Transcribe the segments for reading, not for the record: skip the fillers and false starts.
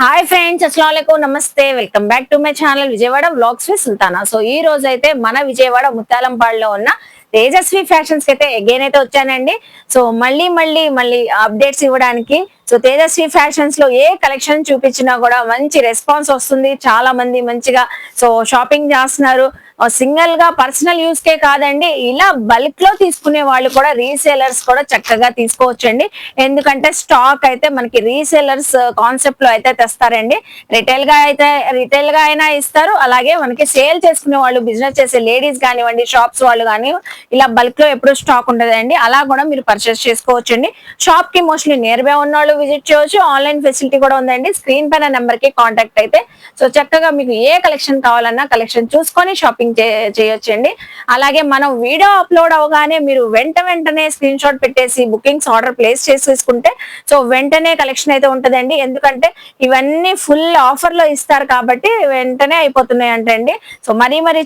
Hi friends, అస్సలాముఅలైకుం, నమస్తే. Welcome back to my channel Vijayawada vlogs with Sultana. So ఈ రోజు అయితే మన విజయవాడ ముత్యాలంపాడులో ఉన్న తేజస్వి ఫ్యాషన్స్ కి అయితే అగైన్ అయితే వచ్చానండి. సో మళ్ళీ అప్డేట్స్ ఇవ్వడానికి. సో తేజస్వి ఫ్యాషన్స్ లో ఏ కలెక్షన్ చూపించినా కూడా మంచి రెస్పాన్స్ వస్తుంది. చాలా మంది మంచిగా సో షాపింగ్ చేస్తున్నారు. సింగిల్ గా పర్సనల్ యూస్ కే కాదండి, ఇలా బల్క్ లో తీసుకునే వాళ్ళు కూడా రీసేలర్స్ కూడా చక్కగా తీసుకోవచ్చండి. ఎందుకంటే స్టాక్ అయితే మనకి రీసేలర్స్ కాన్సెప్ట్ లో అయితే తెస్తారండి. రిటైల్ గా అయినా ఇస్తారు. అలాగే మనకి సేల్ చేసుకునే వాళ్ళు, బిజినెస్ చేసే లేడీస్ కానివ్వండి, షాప్స్ వాళ్ళు కానీ ఇలా బల్క్ లో ఎప్పుడు స్టాక్ ఉండదండి. అలా కూడా మీరు పర్చేస్ చేసుకోవచ్చండి. షాప్ కి మోస్ట్లీ నియర్ బై ఉన్న వాళ్ళు విజిట్ చేయవచ్చు. ఆన్లైన్ ఫెసిలిటీ కూడా ఉందండి. స్క్రీన్ పైన నెంబర్ కి కాంటాక్ట్ అయితే సో చక్కగా మీకు ఏ కలెక్షన్ కావాలన్నా కలెక్షన్ చూసుకొని షాపింగ్ చేయొచ్చండి. అలాగే మనం వీడియో అప్లోడ్ అవగానే మీరు వెంటనే స్క్రీన్ షాట్ పెట్టేసి బుకింగ్స్ ఆర్డర్ ప్లేస్ చేసేసుకుంటే సో వెంటనే కలెక్షన్ అయితే ఉంటదండి. ఎందుకంటే ఇవన్నీ ఫుల్ ఆఫర్ లో ఇస్తారు కాబట్టి వెంటనే అయిపోతున్నాయి అంటండి. సో మరీ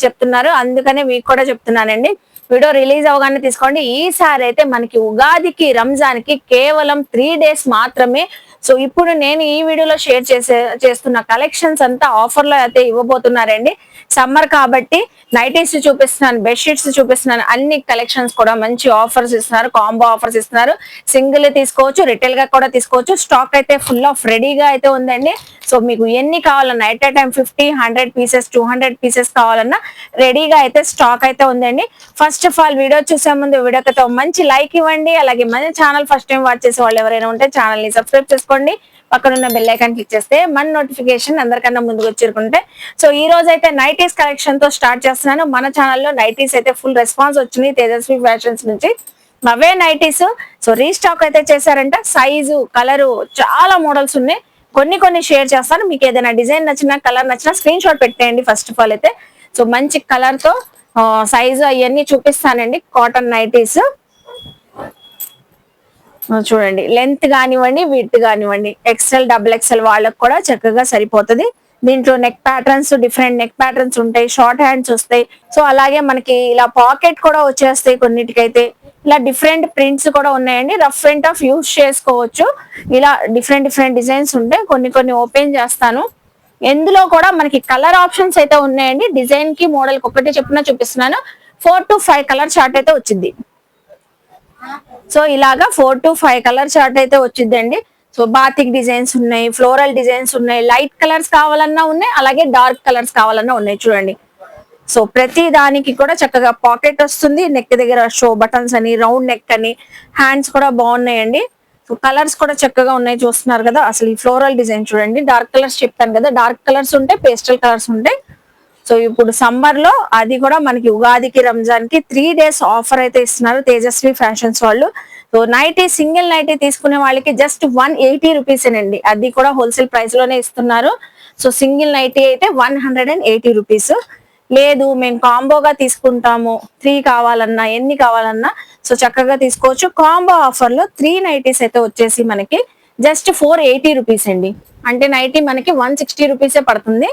చెప్తున్నారు, అందుకనే మీకు కూడా చెప్తున్నానండి. వీడియో రిలీజ్ అవగానే తీసుకోండి. ఈసారి అయితే మనకి ఉగాదికి, రంజాన్ కి కేవలం 3 days మాత్రమే. సో ఇప్పుడు నేను ఈ వీడియోలో షేర్ చేస్తున్న కలెక్షన్స్ అంతా ఆఫర్ లో అయితే ఇవ్వబోతున్నారండి. సమ్మర్ కాబట్టి నైటీస్ చూపిస్తున్నాను, బెడ్షీట్స్ చూపిస్తున్నాను. అన్ని కలెక్షన్స్ కూడా మంచి ఆఫర్స్ ఇస్తున్నారు, కాంబో ఆఫర్స్ ఇస్తున్నారు. సింగిల్ తీసుకోవచ్చు, రిటైల్ గా కూడా తీసుకోవచ్చు. స్టాక్ అయితే ఫుల్ ఆఫ్ రెడీగా అయితే ఉందండి. సో మీకు ఎన్ని కావాలన్నా at a time 50, 100 pieces, 200 pieces కావాలన్నా రెడీగా అయితే స్టాక్ అయితే ఉందండి. ఫస్ట్ ఆఫ్ ఆల్ వీడియో చూసే ముందు వీడియోకి మంచి లైక్ ఇవ్వండి. అలాగే మన ఛానల్ ఫస్ట్ టైం వాచ్ చేసే వాళ్ళు ఎవరైనా ఉంటే ఛానల్ ని సబ్స్క్రైబ్ చేసుకోండి. పక్కనున్న బెల్ ఐకాన్ క్లిక్ చేస్తే మన నోటిఫికేషన్ అందరికన్నా ముందుకు వచ్చేరుకుంటే. సో ఈ రోజు అయితే నైటీస్ కలెక్షన్ తో స్టార్ట్ చేస్తున్నాను. మన ఛానల్లో నైటీస్ అయితే ఫుల్ రెస్పాన్స్ వచ్చింది తేజస్వి ఫ్యాషన్స్ నుంచి. అవే నైటీస్ సో రీస్టాక్ అయితే చేశారంట. సైజు, కలరు చాలా మోడల్స్ ఉన్నాయి. కొన్ని షేర్ చేస్తాను. మీకు ఏదైనా డిజైన్ నచ్చినా, కలర్ నచ్చినా స్క్రీన్ షాట్ పెట్టేయండి. ఫస్ట్ ఆఫ్ ఆల్ అయితే సో మంచి కలర్ తో సైజు అవన్నీ చూపిస్తానండి. కాటన్ నైటీస్ చూడండి, లెంత్ కానివ్వండి, విడ్త్ కానివ్వండి, ఎక్సెల్, డబుల్ ఎక్సెల్ వాళ్ళకి కూడా చక్కగా సరిపోతుంది. దీంట్లో neck patterns, different neck patterns ఉంటాయి, షార్ట్ హ్యాండ్స్ వస్తాయి. సో అలాగే మనకి ఇలా పాకెట్ కూడా వచ్చేస్తాయి. కొన్నిటికైతే ఇలా డిఫరెంట్ ప్రింట్స్ కూడా ఉన్నాయండి. రఫ్ అండ్ టఫ్ యూస్ చేసుకోవచ్చు. ఇలా డిఫరెంట్ డిజైన్స్ ఉంటాయి. కొన్ని ఓపెన్ చేస్తాను. ఎందులో కూడా మనకి కలర్ ఆప్షన్స్ అయితే ఉన్నాయండి. డిజైన్ కి, మోడల్ కి ఒకటి చెప్పిన చూపిస్తున్నాను. 4 to 5 కలర్ చార్ట్ అయితే వచ్చింది. సో ఇలాగా 4 to 5 కలర్ చార్ట్ అయితే వచ్చిందండి. సో బాతిక్ డిజైన్స్ ఉన్నాయి, ఫ్లోరల్ డిజైన్స్ ఉన్నాయి, లైట్ కలర్స్ కావాలన్నా ఉన్నాయి, అలాగే డార్క్ కలర్స్ కావాలన్నా ఉన్నాయి. చూడండి, సో ప్రతి దానికి కూడా చక్కగా పాకెట్ వస్తుంది. నెక్ దగ్గర షో బటన్స్ అని, రౌండ్ నెక్ అని, హ్యాండ్స్ కూడా బాగున్నాయండి. సో కలర్స్ కూడా చక్కగా ఉన్నాయి, చూస్తున్నారు కదా. అసలు ఈ ఫ్లోరల్ డిజైన్ చూడండి. డార్క్ కలర్స్ చెప్పాను కదా, డార్క్ కలర్స్ ఉంటాయి, పేస్టల్ కలర్స్ ఉంటాయి. సో ఇప్పుడు సమ్మర్ లో అది కూడా మనకి ఉగాదికి, రంజాన్ కి 3 days ఆఫర్ అయితే ఇస్తున్నారు తేజస్వి ఫ్యాషన్స్ వాళ్ళు. సో నైటీ, సింగిల్ నైటీ తీసుకునే వాళ్ళకి జస్ట్ 180 రూపీస్ అండి. అది కూడా హోల్సేల్ ప్రైస్ లోనే ఇస్తున్నారు. సో సింగిల్ నైటీ అయితే 180 రూపీస్. లేదు మేము కాంబోగా తీసుకుంటాము, 3 కావాలన్నా, ఎన్ని కావాలన్నా సో చక్కగా తీసుకోవచ్చు. కాంబో ఆఫర్ లో 3 నైటీస్ అయితే వచ్చేసి మనకి జస్ట్ 480 రూపీస్ అండి. అంటే నైటీ మనకి 160 రూపీసే పడుతుంది.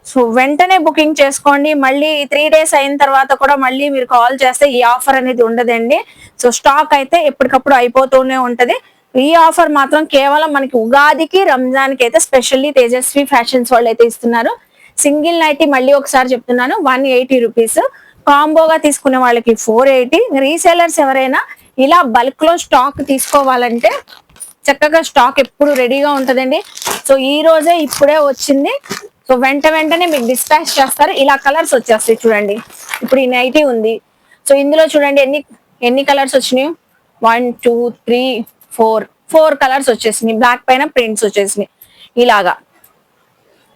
సో వెంటనే బుకింగ్ చేసుకోండి. మళ్ళీ 3 days అయిన తర్వాత కూడా మళ్ళీ మీరు కాల్ చేస్తే ఈ ఆఫర్ అనేది ఉండదండి. సో స్టాక్ అయితే ఎప్పటికప్పుడు అయిపోతూనే ఉంటది. ఈ ఆఫర్ మాత్రం కేవలం మనకి ఉగాదికి, రంజాన్ కి అయితే స్పెషల్లీ తేజస్వి ఫ్యాషన్స్ వాళ్ళు అయితే ఇస్తున్నారు. సింగిల్ నైటీ మళ్ళీ ఒకసారి చెప్తున్నాను, 180 రూపీస్. కాంబోగా తీసుకునే వాళ్ళకి 480. రీసేలర్స్ ఎవరైనా ఇలా బల్క్ లో స్టాక్ తీసుకోవాలంటే చక్కగా స్టాక్ ఎప్పుడు రెడీగా ఉంటదండి. సో ఈ రోజే ఇప్పుడే వచ్చింది. సో వెంటనే మీకు డిస్పాచ్ చేస్తారు. ఇలా కలర్స్ వచ్చేస్తాయి. చూడండి, ఇప్పుడు ఈ నైటీ ఉంది. సో ఇందులో చూడండి ఎన్ని కలర్స్ వచ్చినాయి. 1, 2, 3, 4 కలర్స్ వచ్చేసినాయి. బ్లాక్ పైన ప్రింట్స్ వచ్చేసినాయి ఇలాగా.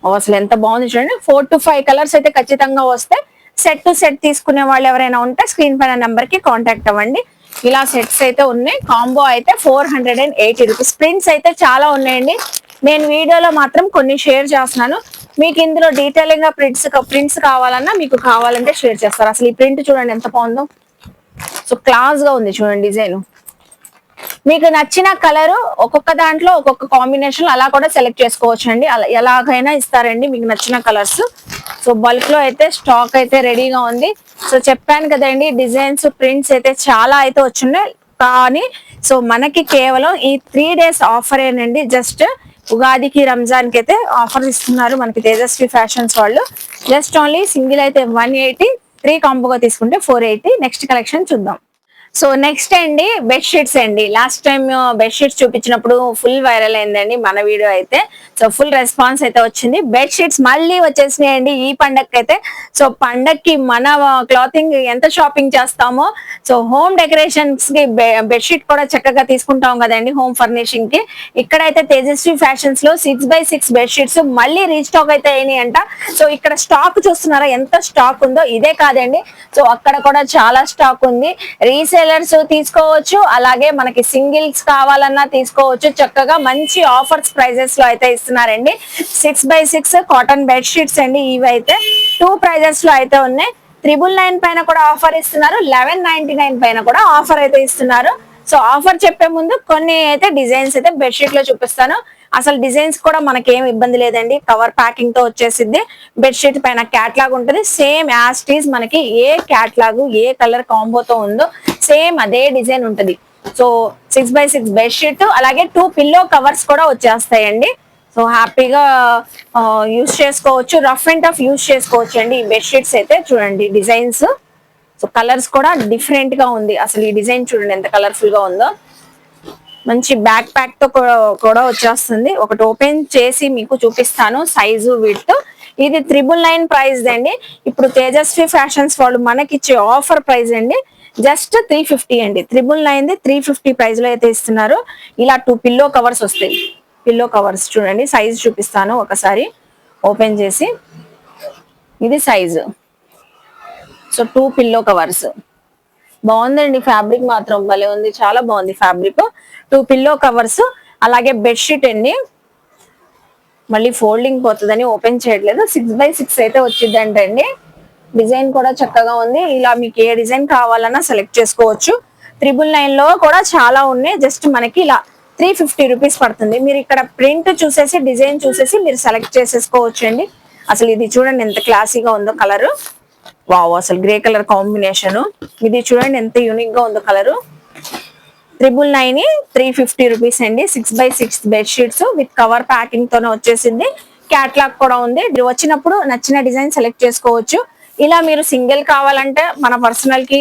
అసలు ఎంత బాగుంది చూడండి. 4 to 5 కలర్స్ అయితే ఖచ్చితంగా వస్తే సెట్ టు సెట్ తీసుకునే వాళ్ళు ఎవరైనా ఉంటే స్క్రీన్ పైన నెంబర్ కి కాంటాక్ట్ అవ్వండి. ఇలా సెట్స్ అయితే ఉన్నాయి. కాంబో అయితే 480 రూపీస్. ప్రింట్స్ అయితే చాలా ఉన్నాయండి. నేను వీడియోలో మాత్రం కొన్ని షేర్ చేస్తున్నాను. మీకు ఇందులో డీటెయిలింగ్ గా ప్రింట్స్ కావాలన్నా మీకు కావాలంటే షేర్ చేస్తారు. అసలు ఈ ప్రింట్ చూడండి ఎంత బాగుందో. సో క్లాస్ గా ఉంది చూడండి డిజైన్. మీకు నచ్చిన కలర్ ఒక్కొక్క దాంట్లో ఒక్కొక్క కాంబినేషన్ అలా కూడా సెలెక్ట్ చేసుకోవచ్చు అండి. అలా ఎలాగైనా ఇస్తారండి మీకు నచ్చిన కలర్స్. సో బల్క్ లో అయితే స్టాక్ అయితే రెడీగా ఉంది. సో చెప్పాను కదండి, డిజైన్స్, ప్రింట్స్ అయితే చాలా అయితే వచ్చున్నాయి. కానీ సో మనకి కేవలం ఈ 3 days ఆఫర్ ఏనండి. జస్ట్ ఉగాదికి రంజాన్ కి అయితే ఆఫర్ ఇస్తున్నారు మనకి తేజస్వి ఫ్యాషన్స్ వాళ్ళు. జస్ట్ ఓన్లీ సింగిల్ అయితే 180, 3 కాంబోగా తీసుకుంటే 480. నెక్స్ట్ కలెక్షన్ చూద్దాం. సో నెక్స్ట్ అండి బెడ్షీట్స్ అండి. లాస్ట్ టైం బెడ్షీట్స్ చూపించినప్పుడు ఫుల్ వైరల్ అయిందండి మన వీడియో అయితే. సో ఫుల్ రెస్పాన్స్ అయితే వచ్చింది. బెడ్షీట్స్ మళ్ళీ వచ్చేసినాయండి ఈ పండగకి అయితే. సో పండగకి మన క్లాతింగ్ ఎంత షాపింగ్ చేస్తామో, సో హోమ్ డెకరేషన్స్ కి బెడ్షీట్ కూడా చక్కగా తీసుకుంటాం కదండి హోమ్ ఫర్నిషింగ్ కి. ఇక్కడైతే తేజస్వి ఫ్యాషన్స్ లో 6x6 బెడ్షీట్స్ మళ్ళీ రీస్టాక్ అయితే అయినాయి అంట. సో ఇక్కడ స్టాక్ చూస్తున్నారా ఎంత స్టాక్ ఉందో. ఇదే కాదండి, సో అక్కడ కూడా చాలా స్టాక్ ఉంది. రీసేలర్స్ తీసుకోవచ్చు, అలాగే మనకి సింగిల్స్ కావాలన్నా తీసుకోవచ్చు. చక్కగా మంచి ఆఫర్స్ ప్రైజెస్ లో అయితే ఇస్తున్నారండి. 6x6 కాటన్ బెడ్ షీట్స్ అండి. ఇవి అయితే 2 ప్రైజెస్ లో అయితే ఉన్నాయి. 999 పైన కూడా ఆఫర్ ఇస్తున్నారు, 1199 పైన కూడా ఆఫర్ అయితే ఇస్తున్నారు. సో ఆఫర్ చెప్పే ముందు కొన్ని అయితే డిజైన్స్ అయితే బెడ్షీట్ లో చూపిస్తాను. అసలు డిజైన్స్ కూడా మనకేం ఇబ్బంది లేదండి, కవర్ ప్యాకింగ్ తో వచ్చేసిద్ది. బెడ్షీట్ పైన క్యాట్లాగ్ ఉంటుంది, సేమ్ యాజ్ టీజ్ మనకి ఏ క్యాట్లాగ్ ఏ కలర్ కాంబోతో ఉందో సేమ్ అదే డిజైన్ ఉంటుంది. సో 6x6 బెడ్షీట్, అలాగే 2 పిల్లో కవర్స్ కూడా వచ్చేస్తాయండి. సో హ్యాపీగా యూస్ చేసుకోవచ్చు, రఫ్ అండ్ టఫ్ యూస్ చేసుకోవచ్చు అండి ఈ బెడ్షీట్స్ అయితే. చూడండి డిజైన్స్, సో కలర్స్ కూడా డిఫరెంట్ గా ఉంది. అసలు ఈ డిజైన్ చూడండి ఎంత కలర్ఫుల్ గా ఉందో. మంచి బ్యాక్ ప్యాక్ తో కూడా వచ్చేస్తుంది. ఒకటి ఓపెన్ చేసి మీకు చూపిస్తాను సైజు విడ్త్. ఇది 999 ప్రైస్ అండి. ఇప్పుడు తేజస్వి ఫ్యాషన్స్ వాళ్ళు మనకిచ్చే ఆఫర్ ప్రైస్ అండి జస్ట్ 350 అండి. 999 350 ప్రైస్ లో అయితే ఇస్తున్నారు. ఇలా 2 పిల్లో కవర్స్ వస్తాయి. పిల్లో కవర్స్ చూడండి, సైజ్ చూపిస్తాను ఒకసారి ఓపెన్ చేసి. ఇది సైజు. సో 2 పిల్లో కవర్స్ బాగుందండి. ఫ్యాబ్రిక్ మాత్రం భలే ఉంది, చాలా బాగుంది ఫ్యాబ్రిక్. 2 పిల్లో కవర్స్, అలాగే బెడ్షీట్ అండి. మళ్ళీ ఫోల్డింగ్ పోతుందని ఓపెన్ చేయట్లేదు. 6x6 అయితే వచ్చిందంటండి. డిజైన్ కూడా చక్కగా ఉంది. ఇలా మీకు ఏ డిజైన్ కావాలన్నా సెలెక్ట్ చేసుకోవచ్చు. 999 లో కూడా చాలా ఉన్నాయి. జస్ట్ మనకి ఇలా 350 రూపీస్ పడుతుంది. మీరు ఇక్కడ ప్రింట్ చూసేసి డిజైన్ చూసేసి మీరు సెలెక్ట్ చేసేసుకోవచ్చు అండి. అసలు ఇది చూడండి ఎంత క్లాసీగా ఉందో కలర్. వావ్, అసలు గ్రే కలర్ కాంబినేషన్. ఇది చూడండి ఎంత యూనిక్ గా ఉందో కలరు. 999 350 రూపీస్ అండి. 6x6 bed sheets with cover packing తోనే వచ్చేసింది. క్యాట్లాగ్ కూడా ఉంది. వచ్చినప్పుడు నచ్చిన డిజైన్ సెలెక్ట్ చేసుకోవచ్చు. ఇలా మీరు సింగిల్ కావాలంటే మన పర్సనల్ కి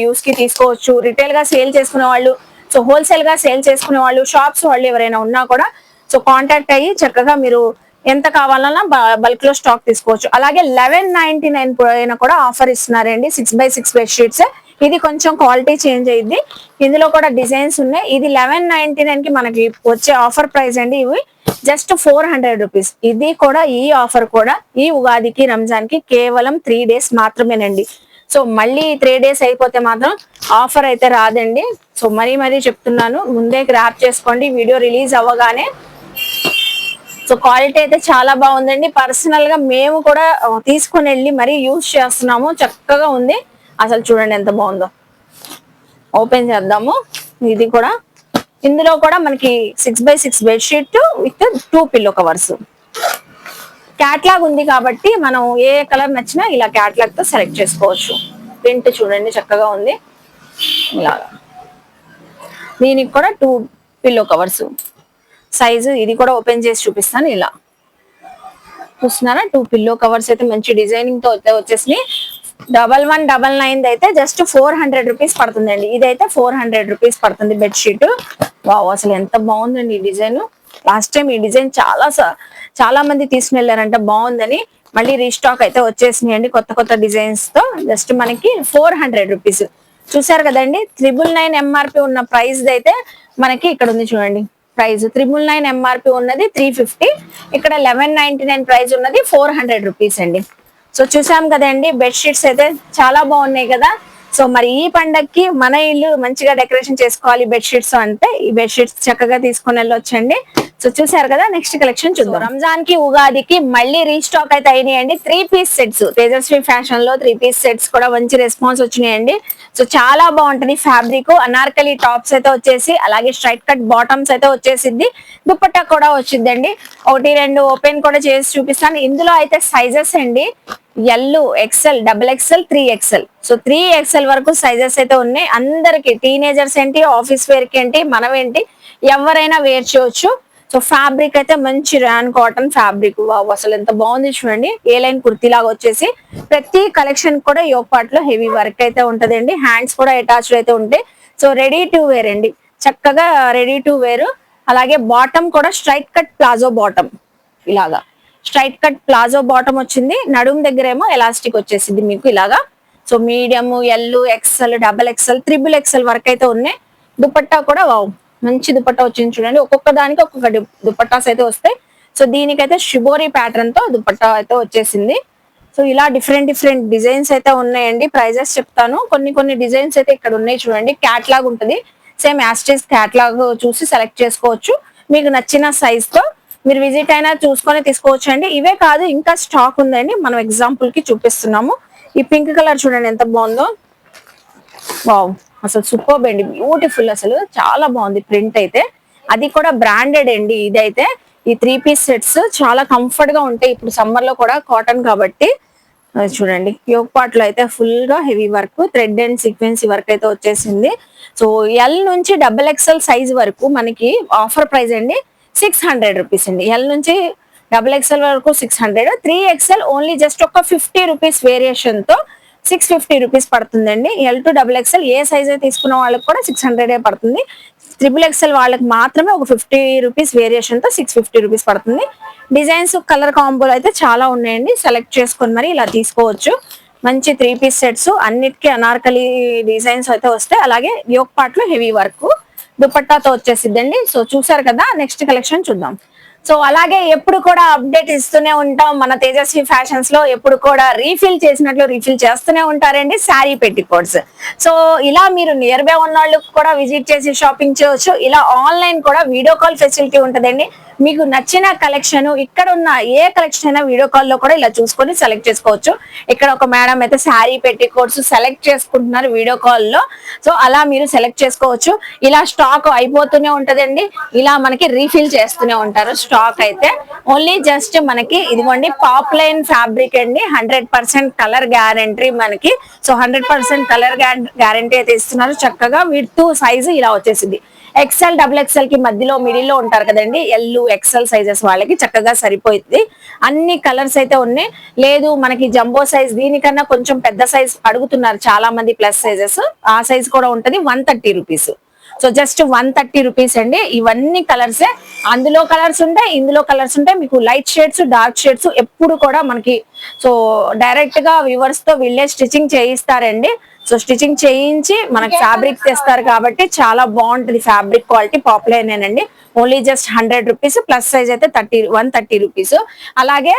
యూస్ కి తీసుకోవచ్చు. రిటైల్ గా సేల్ చేసుకునే వాళ్ళు, సో హోల్సేల్ గా సేల్ చేసుకునే వాళ్ళు, షాప్స్ వాళ్ళు ఎవరైనా ఉన్నా కూడా సో కాంటాక్ట్ అయ్యి చక్కగా మీరు ఎంత కావాలన్నా బల్క్ లో స్టాక్ తీసుకోవచ్చు. అలాగే 1199 పైన కూడా ఆఫర్ ఇస్తున్నారండి 6x6 బెడ్ షీట్స్. ఇది కొంచెం క్వాలిటీ చేంజ్ అయ్యింది. ఇందులో కూడా డిజైన్స్ ఉన్నాయి. ఇది 1199 కి మనకి వచ్చే ఆఫర్ ప్రైస్ అండి. ఇవి జస్ట్ 400 రూపీస్. ఇది కూడా ఈ ఆఫర్ కూడా ఈ ఉగాదికి రంజాన్ కి కేవలం 3 డేస్ మాత్రమేనండి. సో మళ్ళీ 3 డేస్ అయిపోతే మాత్రం ఆఫర్ అయితే రాదండి. సో మరీ చెప్తున్నాను, ముందే గ్రాప్ చేసుకోండి వీడియో రిలీజ్ అవ్వగానే. సో క్వాలిటీ అయితే చాలా బాగుందండి. పర్సనల్ గా మేము కూడా తీసుకుని వెళ్ళి మరీ యూజ్ చేస్తున్నాము, చక్కగా ఉంది. అసలు చూడండి ఎంత బాగుందో. ఓపెన్ చేద్దాము. ఇది కూడా, ఇందులో కూడా మనకి 6x6 bedsheet with 2 pillow covers. Catalogue ఉంది కాబట్టి మనం ఏ కలర్ నచ్చినా ఇలా క్యాట్లాగ్ తో సెలెక్ట్ చేసుకోవచ్చు. ప్రింట్ చూడండి చక్కగా ఉంది. ఇలాగా దీనికి కూడా 2 పిల్లో కవర్స్. సైజు ఇది కూడా ఓపెన్ చేసి చూపిస్తాను. ఇలా చూస్తున్నారా, 2 పిల్లో కవర్స్ అయితే మంచి డిజైనింగ్ తో వచ్చేసి 1199 అయితే జస్ట్ 400 రూపీస్ పడుతుందండి. ఇదైతే 400 రూపీస్ పడుతుంది బెడ్షీట్. వావ్, అసలు ఎంత బాగుందండి ఈ డిజైన్. లాస్ట్ టైం ఈ డిజైన్ చాలా మంది తీసుకుని వెళ్ళారంట, బాగుందని. మళ్ళీ రీస్టాక్ అయితే వచ్చేసినాయండి కొత్త డిజైన్స్ తో. జస్ట్ మనకి 400 రూపీస్. చూసారు కదండి, 999 ఎంఆర్పి ఉన్న ప్రైస్ అయితే మనకి ఇక్కడ ఉంది చూడండి. ప్రైస్ 999 ఎంఆర్పి ఉన్నది 350, ఇక్కడ 1199 ప్రైస్ ఉన్నది 400 రూపీస్ అండి. సో చూసాం కదండి, బెడ్షీట్స్ అయితే చాలా బాగున్నాయి కదా. సో మరి ఈ పండక్కి మన ఇల్లు మంచిగా డెకరేషన్ చేసుకోవాలి బెడ్షీట్స్ అంటే ఈ బెడ్షీట్స్ చక్కగా తీసుకుని వెళ్ళొచ్చండి. సో చూసారు కదా, నెక్స్ట్ కలెక్షన్ చూద్దాం. రంజాన్ కి ఉగాదికి మళ్ళీ రీస్టాక్ అయితే అయినాయండి 3 పీస్ సెట్స్. తేజస్వి ఫ్యాషన్ లో 3 పీస్ సెట్స్ కూడా మంచి రెస్పాన్స్ వచ్చినాయండి. సో చాలా బాగుంటది ఫ్యాబ్రిక్. అనార్కలి టాప్స్ అయితే వచ్చేసి, అలాగే స్ట్రైట్ కట్ బాటమ్స్ అయితే వచ్చేసిద్ది. దుపట్టా కూడా వచ్చిందండి. 1, 2 ఓపెన్ కూడా చేసి చూపిస్తాను. ఇందులో అయితే సైజెస్ అండి L, XL, XXL, 3XL. So 3XL వరకు సైజెస్ అయితే ఉన్నాయి. అందరికి టీనేజర్స్ ఏంటి, ఆఫీస్ వేర్ కి ఏంటి, మనం ఏంటి, ఎవరైనా వేర్ చేయొచ్చు. సో ఫ్యాబ్రిక్ అయితే మంచి ర్యాన్ కాటన్ ఫ్యాబ్రిక్, అసలు ఎంత బాగుంది చూడండి. ఏ లైన్ కుర్తీ లాగా వచ్చేసి ప్రతి కలెక్షన్ కూడా యోగ్ పార్ట్ లో హెవీ వర్క్ అయితే ఉంటదండి. హ్యాండ్స్ కూడా అటాచ్డ్ అయితే ఉంటాయి. సో రెడీ టు వేర్ అండి, చక్కగా రెడీ టు వేర్. అలాగే బాటమ్ కూడా స్ట్రైట్ కట్ ప్లాజో బాటమ్, ఇలాగా స్ట్రైట్ కట్ ప్లాజో బాటమ్ వచ్చింది. నడుము దగ్గర ఏమో ఎలాస్టిక్ వచ్చేసింది మీకు ఇలాగా. So medium, L, XL, double XL, triple XL వరకు అయితే ఉన్నాయి. దుపట్టా కూడా వావ్ మంచి దుపట్టా వచ్చింది చూడండి. ఒక్కొక్క దానికి ఒక్కొక్క దుపట్టాస్ అయితే వస్తాయి. సో దీనికైతే షిబోరి ప్యాటర్న్ తో దుపట్టా అయితే వచ్చేసింది. సో ఇలా డిఫరెంట్ డిఫరెంట్ డిజైన్స్ అయితే ఉన్నాయండి. ప్రైజెస్ చెప్తాను. కొన్ని డిజైన్స్ అయితే ఇక్కడ ఉన్నాయి చూడండి. క్యాట్లాగ్ ఉంటుంది, సేమ్ యాస్టేజ్ క్యాట్లాగ్ చూసి సెలెక్ట్ చేసుకోవచ్చు. మీకు నచ్చిన సైజ్ తో మీరు విజిట్ అయినా చూసుకొని తీసుకోవచ్చు అండి. ఇవే కాదు ఇంకా స్టాక్ ఉందండి, మనం ఎగ్జాంపుల్ కి చూపిస్తున్నాము. ఈ పింక్ కలర్ చూడండి ఎంత బాగుందో, వావ్ అసలు సూపర్బ్ అండి, బ్యూటిఫుల్, అసలు చాలా బాగుంది ప్రింట్ అయితే. అది కూడా బ్రాండెడ్ అండి. ఇదైతే ఈ 3 పీస్ సెట్స్ చాలా కంఫర్ట్ గా ఉంటాయి. ఇప్పుడు సమ్మర్ లో కూడా కాటన్ కాబట్టి. చూడండి యోగ్ పార్ట్ లో అయితే ఫుల్ గా heavy work, thread and sequence work అయితే వచ్చేసింది. సో ఎల్ నుంచి డబల్ ఎక్స్ఎల్ సైజ్ వరకు మనకి ఆఫర్ ప్రైస్ అండి 600 రూపీస్ అండి. ఎల్ నుంచి డబల్ ఎక్స్ఎల్ వరకు 600, 3XL ఓన్లీ జస్ట్ ఒక 50 రూపీస్ వేరియేషన్ తో 650 రూపీస్ పడుతుందండి. L to double XL A size తీసుకున్న వాళ్ళకి కూడా 600 పడుతుంది. ట్రిపుల్ ఎక్స్ఎల్ వాళ్ళకి మాత్రమే ఒక 50 రూపీస్ వేరియేషన్ తో 650 రూపీస్ పడుతుంది. డిజైన్స్ కలర్ కాంబోలు అయితే చాలా ఉన్నాయండి, సెలెక్ట్ చేసుకొని మరి ఇలా తీసుకోవచ్చు. మంచి 3 పీస్ సెట్స్, అన్నిటికీ అనార్కలి డిజైన్స్ అయితే వస్తాయి. అలాగే యోగ్ పార్ట్ లో హెవీ వర్క్ దుపట్టాతో వచ్చేసిద్దండి. సో చూసారు కదా, నెక్స్ట్ కలెక్షన్ చూద్దాం. సో అలాగే ఎప్పుడు కూడా అప్డేట్ ఇస్తూనే ఉంటాం మన తేజస్వి ఫ్యాషన్స్ లో. ఎప్పుడు కూడా రీఫిల్ చేసినట్లు రీఫిల్ చేస్తూనే ఉంటారండి శారీ పెట్టికోట్స్. సో ఇలా మీరు నియర్ బై ఉన్న వాళ్ళు కూడా విజిట్ చేసి షాపింగ్ చేయవచ్చు. ఇలా ఆన్లైన్ కూడా వీడియో కాల్ ఫెసిలిటీ ఉంటుందండి. మీకు నచ్చిన కలెక్షన్ ఇక్కడ ఉన్న ఏ కలెక్షన్ అయినా వీడియో కాల్ లో కూడా ఇలా చూసుకొని సెలెక్ట్ చేసుకోవచ్చు. ఇక్కడ ఒక మేడం అయితే శారీ పెట్టికోట్స్ సెలెక్ట్ చేసుకుంటున్నారు వీడియో కాల్ లో. సో అలా మీరు సెలెక్ట్ చేసుకోవచ్చు. ఇలా స్టాక్ అయిపోతూనే ఉంటదండి, ఇలా మనకి రీఫిల్ చేస్తూనే ఉంటారు స్టాక్ అయితే. ఓన్లీ జస్ట్ మనకి ఇదిగోండి పాప్లైన్ ఫ్యాబ్రిక్ అండి, 100% కలర్ గ్యారంటీ మనకి. సో 100% కలర్ గ్యారంటీ అయితే ఇస్తున్నారు. చక్కగా విత్ సైజు ఇలా వచ్చేసింది. ఎక్స్ఎల్ డబుల్ ఎక్స్ఎల్ కి మధ్యలో మిడిల్ లో ఉంటారు కదండి, ఎల్ ఎక్స్ఎల్ సైజెస్ వాళ్ళకి చక్కగా సరిపోయింది. అన్ని కలర్స్ అయితే ఉన్నాయి. లేదు మనకి జంబో సైజ్ దీనికన్నా కొంచెం పెద్ద సైజ్ అడుగుతున్నారు చాలా మంది, ప్లస్ సైజెస్ ఆ సైజ్ కూడా ఉంటది. 130 రూపీస్. సో జస్ట్ 130 రూపీస్ అండి. ఇవన్నీ కలర్సే, అందులో కలర్స్ ఉంటాయి, ఇందులో కలర్స్ ఉంటాయి. మీకు లైట్ షేడ్స్, డార్క్ షేడ్స్ ఎప్పుడు కూడా మనకి సో డైరెక్ట్ గా వ్యూవర్స్ తో వీళ్ళే స్టిచ్చింగ్ చేయిస్తారండి. సో స్టిచ్చింగ్ చేయించి మనకి ఫ్యాబ్రిక్ తెస్తారు కాబట్టి చాలా బాగుంటది ఫ్యాబ్రిక్ క్వాలిటీ. పాపులర్ అండి, only just 100 rupees, plus size అయితే 130 రూపీస్. అలాగే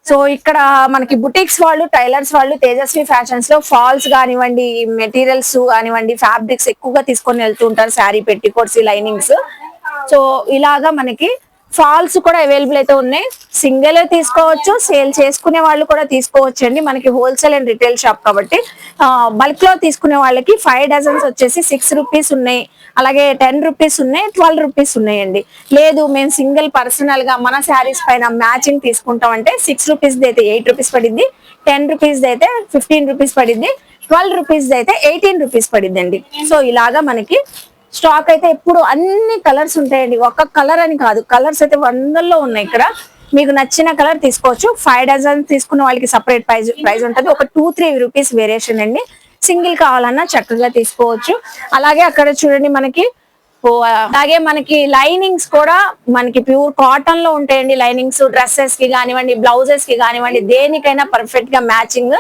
సో ఇక్కడ మనకి బుటీక్స్ వాళ్ళు, టైలర్స్ వాళ్ళు తేజస్వి ఫ్యాషన్స్ లో ఫాల్స్ కానివ్వండి, మెటీరియల్స్ కానివ్వండి, ఫ్యాబ్రిక్స్ ఎక్కువగా తీసుకొని వెళ్తూ ఉంటారు శారీ పెట్టికోట్స్, లైనింగ్స్. సో ఇలాగా మనకి ఫాల్స్ కూడా అవైలబుల్ అయితే ఉన్నాయి. సింగిల్ తీసుకోవచ్చు, సేల్ చేసుకునే వాళ్ళు కూడా తీసుకోవచ్చు అండి. మనకి హోల్సేల్ అండ్ రిటైల్ షాప్ కాబట్టి బల్క్ లో తీసుకునే వాళ్ళకి 5 డజన్స్ వచ్చేసి 6 రూపీస్ ఉన్నాయి. అలాగే 10 రూపీస్ ఉన్నాయి, 12 రూపీస్ ఉన్నాయండి. లేదు మేము సింగిల్ పర్సనల్ గా మన శారీస్ పైన మ్యాచింగ్ తీసుకుంటాం అంటే 6 రూపీస్ అయితే 8 రూపీస్ పడింది, 10 రూపీస్ అయితే 15 రూపీస్ పడింది, 12 రూపీస్ అయితే 18 రూపీస్ పడింది అండి. సో ఇలాగా మనకి స్టాక్ అయితే ఎప్పుడు అన్ని కలర్స్ ఉంటాయండి, ఒక్క కలర్ అని కాదు, కలర్స్ అయితే వందల్లో ఉన్నాయి. ఇక్కడ మీకు నచ్చిన కలర్ తీసుకోవచ్చు. 5 డజన్ తీసుకున్న వాళ్ళకి సపరేట్ ప్రైస్ ఉంటుంది. ఒక 2-3 రూపీస్ వేరియేషన్ అండి. సింగిల్ కావాలన్నా చక్కగా తీసుకోవచ్చు. అలాగే అక్కడ చూడండి మనకి అలాగే మనకి లైనింగ్స్ కూడా మనకి ప్యూర్ కాటన్ లో ఉంటాయండి. లైనింగ్స్ డ్రెస్సెస్ కి కానివ్వండి, బ్లౌజెస్ కి కానివ్వండి, దేనికైనా పర్ఫెక్ట్ గా మ్యాచింగ్.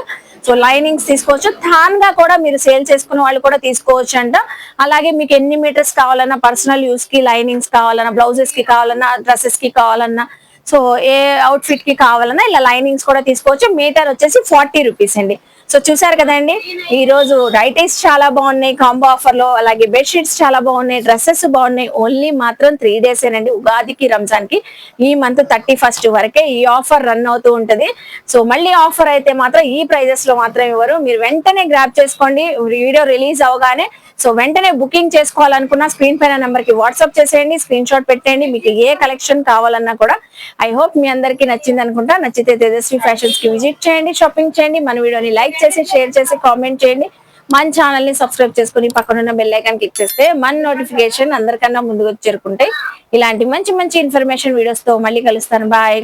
సో లైనింగ్స్ తీసుకోవచ్చు. థాన్ గా కూడా మీరు సేల్ చేసుకునే వాళ్ళు కూడా తీసుకోవచ్చు అంట. అలాగే మీకు ఎన్ని మీటర్స్ కావాలన్నా, పర్సనల్ యూస్ కి లైనింగ్స్ కావాలన్నా, బ్లౌజెస్ కి కావాలన్నా, డ్రెస్సెస్ కి కావాలన్నా, సో ఏ అవుట్ ఫిట్ కి కావాలన్నా ఇలా లైనింగ్స్ కూడా తీసుకోవచ్చు. మీటర్ వచ్చేసి 40 రూపీస్ అండి. సో చూసారు కదండి, ఈ రోజు నైటీస్ చాలా బాగున్నాయి కాంబో ఆఫర్ లో. అలాగే బెడ్షీట్స్ చాలా బాగున్నాయి, డ్రెస్సెస్ బాగున్నాయి. ఓన్లీ మాత్రం 3 డేస్ ఏనండి, ఉగాదికి రంజాన్ కి. ఈ మంత్ 31st వరకే ఈ ఆఫర్ రన్ అవుతూ ఉంటది. సో మళ్ళీ ఆఫర్ అయితే మాత్రం ఈ ప్రైజెస్ లో మాత్రం ఇవ్వరు. మీరు వెంటనే గ్రాప్ చేసుకోండి వీడియో రిలీజ్ అవగానే. సో వెంటనే బుకింగ్ చేసుకోవాలనుకున్న స్క్రీన్ పైన నెంబర్ కి వాట్సాప్ చేసేయండి, స్క్రీన్ షాట్ పెట్టండి. మీకు ఏ కలెక్షన్ కావాలన్నా కూడా. ఐ హోప్ మీ అందరికి నచ్చింది అనుకుంటా. నచ్చితే తేజస్వి ఫ్యాషన్స్ కి విజిట్ చేయండి, షాపింగ్ చేయండి. మన వీడియోని లైక్ చేసి, షేర్ చేసి, కామెంట్ చేయండి. మన ఛానల్ ని సబ్స్క్రైబ్ చేసుకుని పక్కనున్న బెల్ ఐకాన్ క్లిక్ చేస్తే మన నోటిఫికేషన్ అందరికన్నా ముందుగా చేరుకుంటాయి. ఇలాంటి మంచి మంచి ఇన్ఫర్మేషన్ వీడియోస్ తో మళ్ళీ కలుస్తాను. బాయ్.